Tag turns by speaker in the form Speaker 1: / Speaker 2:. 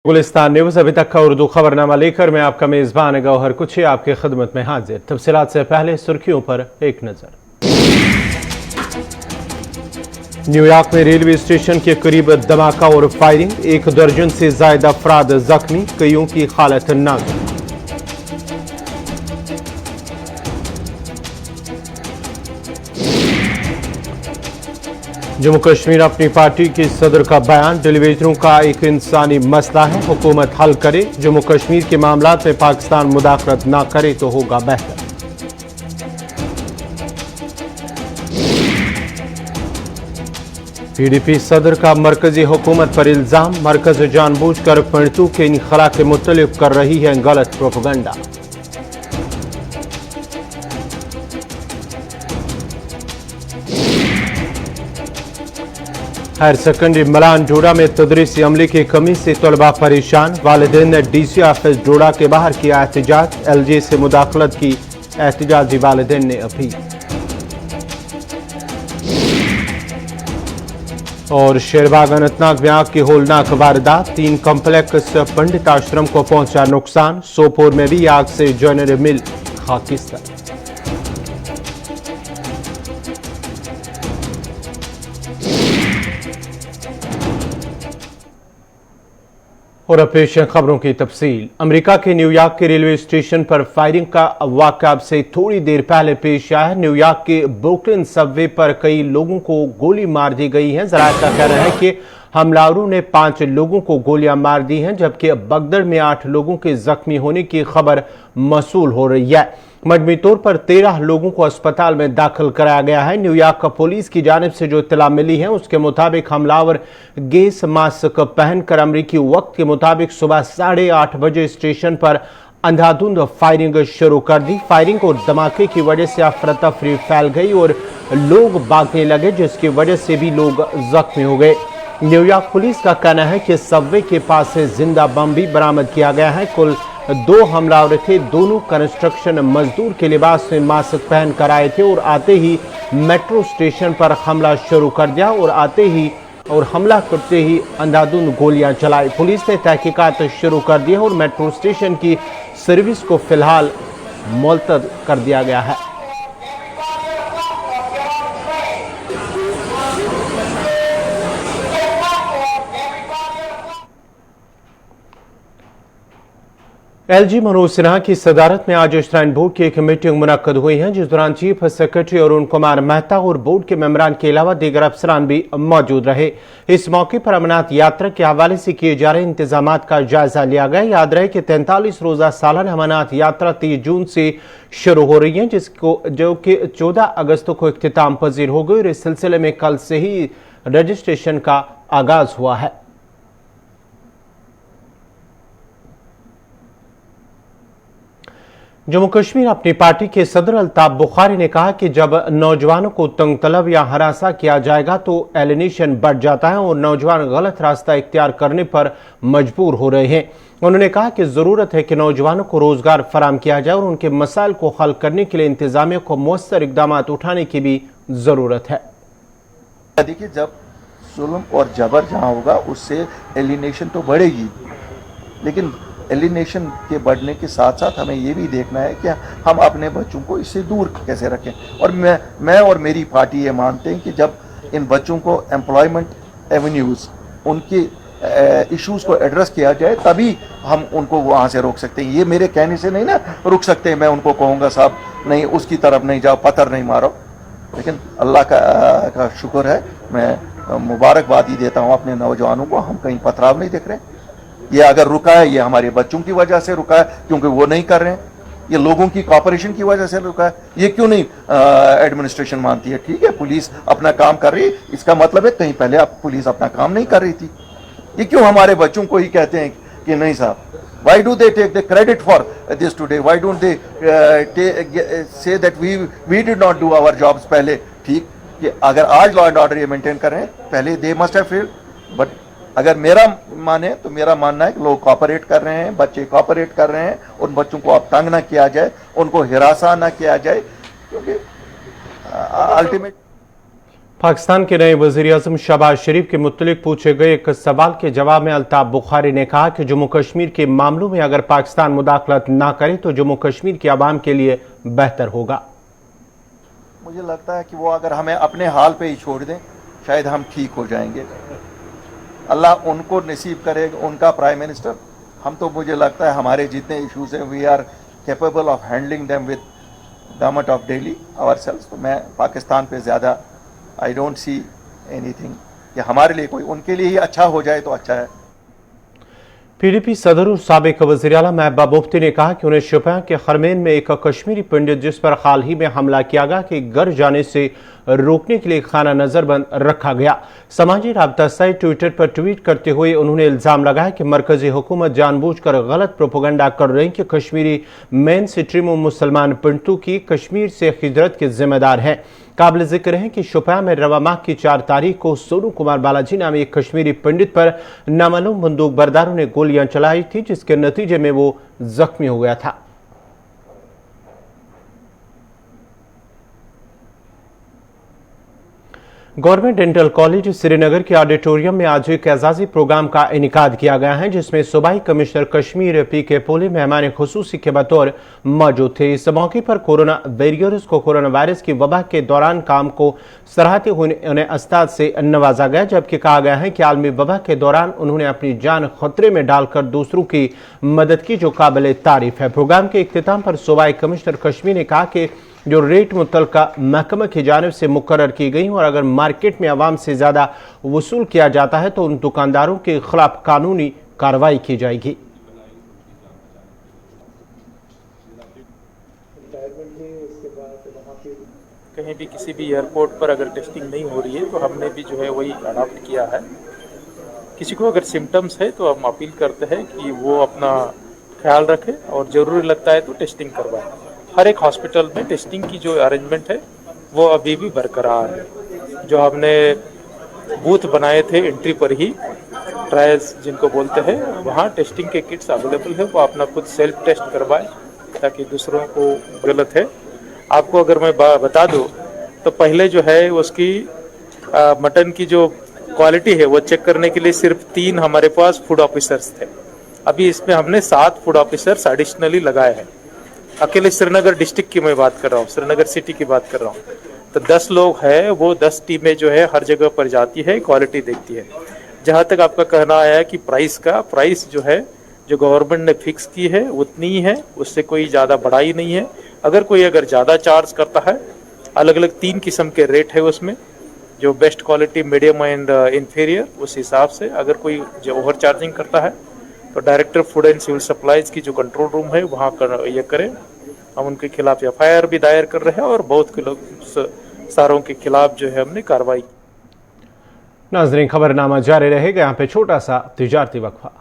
Speaker 1: Gulistan news अभी तक का उर्दू खबरनामा लेकर मैं आपका मेजबान गौहर कुछी आपकी खिदमत में हाजिर। तफसीलात से पहले सुर्खियों पर एक नजर। न्यूयॉर्क में रेलवे स्टेशन के करीब धमाका और फायरिंग, 1 दर्जन से ज्यादा अफराद जख्मी, कईयों की हालत नाजुक। जम्मू कश्मीर अपनी पार्टी के सदर का बयान, डेलीवेटरों का एक इंसानी मसला है, हुकूमत हल करे, जम्मू कश्मीर के मामलात में पाकिस्तान मुदाखलत ना करे तो होगा बेहतर। पीडीपी सदर का मरकजी हुकूमत पर इल्जाम, मरकज जानबूझकर पड़तू के इनखला के मुतल्लिक कर रही है गलत प्रोपेगेंडा। हायर सेकेंडरी मलान डोडा में तदरीसी अमले की कमी से तलबा परेशान, वालिदैन ने डीसी ऑफिस डोडा के बाहर किया एहतजाज, एलजी से मुदाखलत की एहतजाजी वालिदैन ने अपील। और शेरबाग अनंतनाग में आग की होलनाक वारदात, 3 कॉम्प्लेक्स पंडित आश्रम को पहुंचा नुकसान, सोपोर में भी आग से जॉइनरी मिल खाकिस्तान। और अब पेश है खबरों की तफसील। अमेरिका के न्यूयॉर्क के रेलवे स्टेशन पर फायरिंग का वाक़या से थोड़ी देर पहले पेश आया है। न्यूयॉर्क के ब्रुकलिन सबवे पर कई लोगों को गोली मार दी गई है। ज़राए का कहना है कि हमलावरों ने 5 लोगों को गोलियां मार दी हैं, जबकि बगदड़ में 8 लोगों के जख्मी होने की खबर मसूल हो रही है। मजमूई तौर पर 13 लोगों को अस्पताल में दाखिल कराया गया है। न्यूयॉर्क का पुलिस की जानिब से जो इत्तला मिली है उसके मुताबिक हमलावर गैस मास्क पहनकर अमरीकी वक्त के मुताबिक सुबह 8:30 बजे स्टेशन पर अंधाधुंध फायरिंग शुरू कर दी। फायरिंग और धमाके की वजह से अफरा तफरी फैल गई और लोग भागने लगे, जिसकी वजह से भी लोग जख्मी हो गए। न्यूयॉर्क पुलिस का कहना है कि सबवे के पास से जिंदा बम भी बरामद किया गया है। कुल 2 हमलावर थे, दोनों कंस्ट्रक्शन मजदूर के लिबास में मास्क पहन कर आए थे और आते ही मेट्रो स्टेशन पर हमला शुरू कर दिया और हमला करते ही अंधाधुंध गोलियां चलाई। पुलिस ने तहकीकात शुरू कर दी है और मेट्रो स्टेशन की सर्विस को फिलहाल मुअत्तल कर दिया गया है। एलजी मनोज सिन्हा की सदारत में आज श्राइन बोर्ड की एक मीटिंग मुनक्कद हुई है, जिस दौरान चीफ सेक्रेटरी अरुण कुमार मेहता और बोर्ड के मेंबरान के अलावा दीगर अफसरान भी मौजूद रहे। इस मौके पर अमरनाथ यात्रा के हवाले से किए जा रहे इंतजाम का जायजा लिया गया। याद रहे कि 43 रोजा सालाना अमरनाथ यात्रा 30 जून से शुरू हो रही है, जो कि 14 अगस्त को इख्तिताम पजीर हो गई और इस सिलसिले में कल से ही रजिस्ट्रेशन का आगाज हुआ है। जम्मू कश्मीर अपनी पार्टी के सदर अल्ताफ बुखारी ने कहा कि जब नौजवानों को तंग तलब या हरासा किया जाएगा तो एलिनेशन बढ़ जाता है और नौजवान गलत रास्ता इख्तियार करने पर मजबूर हो रहे हैं। उन्होंने कहा कि जरूरत है कि नौजवानों को रोजगार फराम किया जाए और उनके मसाइल को हल करने के लिए इंतजामिया को मौसर इकदाम उठाने की भी जरूरत है।
Speaker 2: देखिए, जब जुल्म और जबर जहां होगा उससे एलिनेशन तो बढ़ेगी, लेकिन एलिनेशन के बढ़ने के साथ साथ हमें ये भी देखना है कि हम अपने बच्चों को इससे दूर कैसे रखें। और मैं और मेरी पार्टी ये मानते हैं कि जब इन बच्चों को एम्प्लॉयमेंट एवेन्यूज़, उनके इश्यूज़ को एड्रेस किया जाए तभी हम उनको वहाँ से रोक सकते हैं। ये मेरे कहने से नहीं ना रुक सकते। मैं उनको कहूँगा साहब नहीं, उसकी तरफ नहीं जाओ, पत्थर नहीं मारो। लेकिन अल्लाह का शुक्र है, मैं मुबारकबाद ही देता हूँ अपने नौजवानों को, हम कहीं पथराव नहीं देख रहे। ये अगर रुका है, ये हमारे बच्चों की वजह से रुका है क्योंकि वो नहीं कर रहे हैं। ये लोगों की कॉपरेशन की वजह से रुका है। ये क्यों नहीं एडमिनिस्ट्रेशन मानती है? ठीक है, पुलिस अपना काम कर रही है, इसका मतलब है कहीं पहले पुलिस अपना काम नहीं कर रही थी। ये क्यों हमारे बच्चों को ही कहते हैं कि नहीं साहब, why do they take the credit for this today? Why don't they say that we did not do our jobs पहले? ठीक कि अगर आज लॉ एंड ऑर्डर ये मेंटेन कर रहे हैं, पहले they must have failed. But अगर मेरा माने तो मेरा मानना है कि लोग कॉपरेट कर रहे हैं, बच्चे कॉपरेट कर रहे हैं। उन बच्चों को अब तंग ना किया जाए, उनको हिरासा ना किया जाए, क्योंकि अल्टीमेट
Speaker 1: पाकिस्तान के नए वज़ीर-ए-आज़म शहबाज शरीफ के मुतल्लिक पूछे गए एक सवाल के जवाब में अल्ताफ बुखारी ने कहा कि जम्मू कश्मीर के मामलों में अगर पाकिस्तान मुदाखलत ना करे तो जम्मू कश्मीर के अवाम के लिए बेहतर होगा।
Speaker 2: मुझे लगता है कि वो अगर हमें अपने हाल पे ही छोड़ दें शायद हम ठीक हो जाएंगे। अल्लाह उनको नसीब करेगा, उनका प्राइम मिनिस्टर। हम तो मुझे लगता है हमारे जितने इश्यूज हैं we are capable of handling them with government of Delhi ourselves. तो मैं पाकिस्तान पे ज़्यादा आई डोंट सी एनीथिंग कि हमारे लिए कोई, उनके लिए ही अच्छा हो जाए तो अच्छा है।
Speaker 1: पीडीपी सदर और साबिक वज़ीर आला महबूबा मुफ्ती ने कहा कि उन्हें शोपियां के खरमेन में एक कश्मीरी पंडित जिस पर हाल ही में हमला किया गया कि घर जाने से रोकने के लिए खाना नजरबंद रखा गया। समाजी राब्ता साइट ट्विटर पर ट्वीट करते हुए उन्होंने इल्जाम लगाया कि मरकजी हुकूमत जानबूझकर गलत प्रोपेगेंडा कर रही कि कश्मीरी मेन स्ट्रीम मुसलमान पंडितों की कश्मीर से हिजरत के जिम्मेदार हैं। काबिल जिक्र है कि शोपियां में रवा माह की 4 तारीख को सोनू कुमार बालाजी नामी एक कश्मीरी पंडित पर नामालूम बंदूक बरदारों ने गोलियां चलाई थी, जिसके नतीजे में वो जख्मी हो गया था। गवर्नमेंट डेंटल कॉलेज श्रीनगर के ऑडिटोरियम में आज एक एजाजी प्रोग्राम का इनेकाद किया गया है, जिसमें सूबाई कमिश्नर कश्मीर पीके पोली मेहमान खुसूसी के बतौर मौजूद थे। इस मौके पर कोरोना वॉरियर्स को कोरोना वायरस की वबा के दौरान काम को सराहते हुए उन्हें अस्ताद से नवाजा गया, जबकि कहा गया है कि आलमी वबा के दौरान उन्होंने अपनी जान खतरे में डालकर दूसरों की मदद की, जो काबिल तारीफ है। प्रोग्राम के इख्तिताम पर सूबाई कमिश्नर कश्मीर ने कहा कि जो रेट मुतल्लिका महकमा की जानिब से मुकर्रर की गई और अगर मार्केट में आवाम से ज़्यादा वसूल किया जाता है तो उन दुकानदारों के खिलाफ कानूनी कार्रवाई की जाएगी।
Speaker 3: कहीं भी किसी भी एयरपोर्ट पर अगर टेस्टिंग नहीं हो रही है तो हमने भी जो है वही अडॉप्ट किया है। किसी को अगर सिम्टम्स है तो हम अपील करते हैं कि वो अपना ख्याल रखे और ज़रूरी लगता है तो टेस्टिंग करवाएं। हर एक हॉस्पिटल में टेस्टिंग की जो अरेंजमेंट है वो अभी भी बरकरार है। जो हमने बूथ बनाए थे एंट्री पर ही, ट्रायल्स जिनको बोलते हैं, वहाँ टेस्टिंग के किट्स अवेलेबल है। वो अपना खुद सेल्फ टेस्ट करवाए ताकि दूसरों को गलत है। आपको अगर मैं बता दूं तो पहले जो है उसकी मटन की जो क्वालिटी है वो चेक करने के लिए सिर्फ 3 हमारे पास फूड ऑफिसर्स थे। अभी इसमें हमने 7 फूड ऑफिसर्स एडिशनली लगाए हैं। अकेले श्रीनगर डिस्ट्रिक्ट की मैं बात कर रहा हूँ, श्रीनगर सिटी की बात कर रहा हूँ। तो 10 लोग हैं, वो 10 टीमें जो है हर जगह पर जाती है, क्वालिटी देखती है। जहाँ तक आपका कहना आया है कि प्राइस जो है जो गवर्नमेंट ने फिक्स की है उतनी ही है, उससे कोई ज़्यादा बढ़ाई नहीं है। अगर कोई ज़्यादा चार्ज करता है, अलग अलग 3 किस्म के रेट है उसमें, जो best quality, medium and inferior, उस हिसाब से अगर कोई जो ओवर चार्जिंग करता है तो director food and civil supplies की जो कंट्रोल रूम है वहाँ कर ये करें। हम उनके खिलाफ FIR भी दायर कर रहे हैं और बहुत के लोग सारों के खिलाफ जो है हमने कार्रवाई।
Speaker 1: नाज़रीन, खबरनामा जारी रहेगा। यहाँ पे छोटा सा तिजारती वक्फा।